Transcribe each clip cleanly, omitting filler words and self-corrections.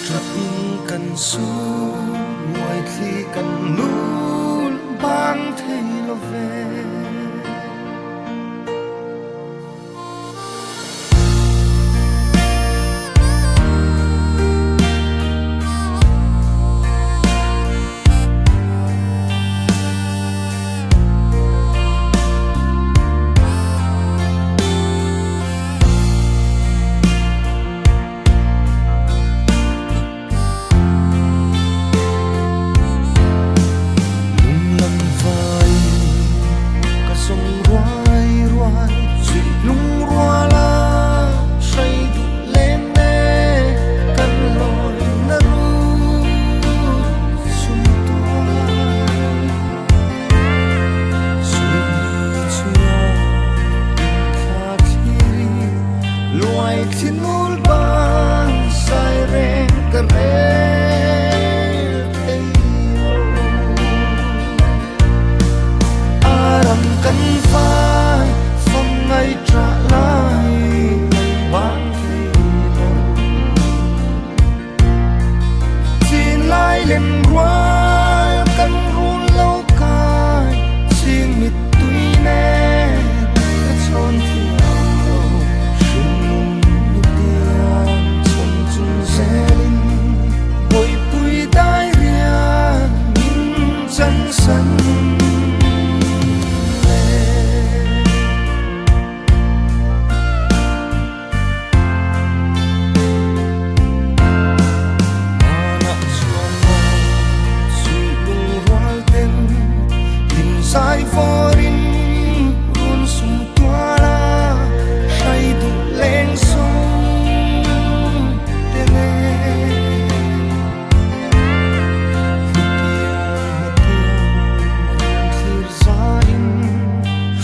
trật cần su ngoài khi cần núi bang thấy lo vềที่นู่นบ้านใส่แรงกระเรอารมณ์กันฟ้าฟังไงจะไล่บางทีที่ไล่เล่นร้ายกันรู้เล่ากายสิ่งมิดตุยแน่ก็ชนที่sai forin run sum tuala sai du leng song tele hutiang zain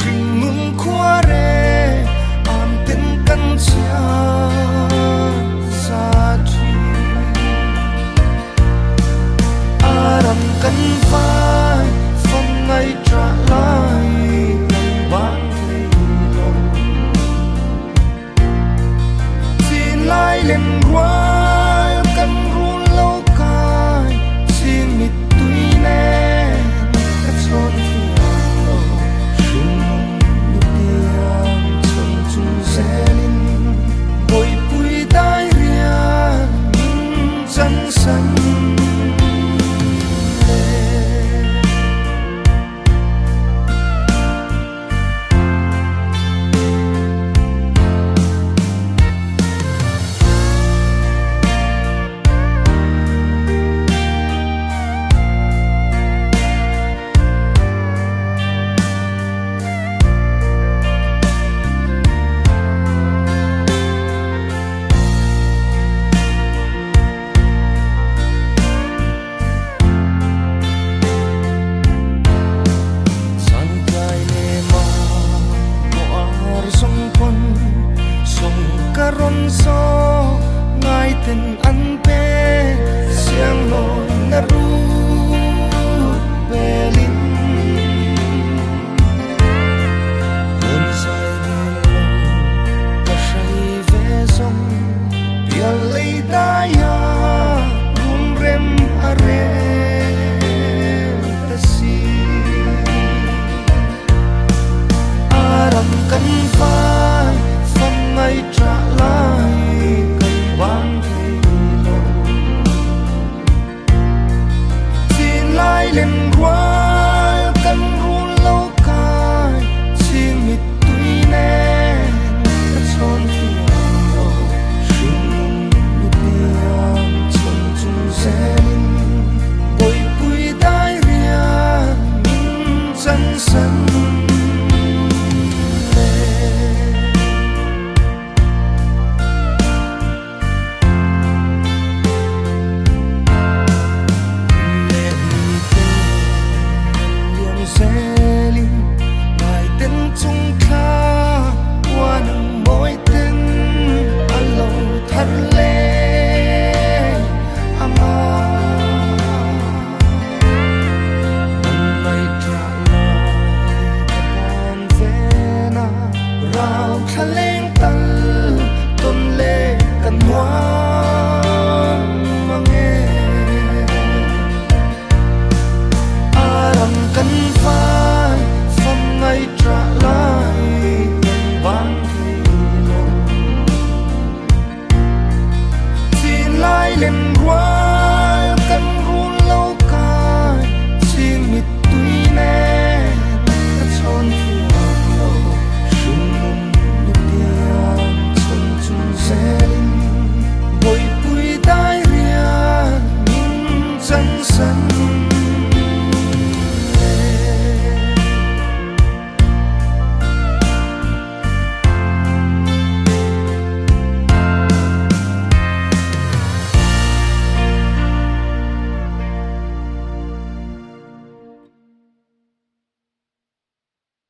ring mun khware am ten kan sia sa chi aram kan fa ngày trả lại vang thấy lòng xin lại lên qua căn run lâu cay xin mịt tuy nè các chốn phiền xin nụ tiếng chân chung xe linh bồi bụi tai riêng chân sân ron so ngai ten an pe siang loi na ru belin con sai ni lo ta sai ve song bia lei da ya rum rem are ta si aram kan fa phong ngày trả lại cần vang thấy lòng xin lại lên qua căn run lâu cay xin mịt tuy nè các chốn phiền lòng xin nụ tiếng chân chung xe linh bồi bụi tai riêng chân sân rào khá lên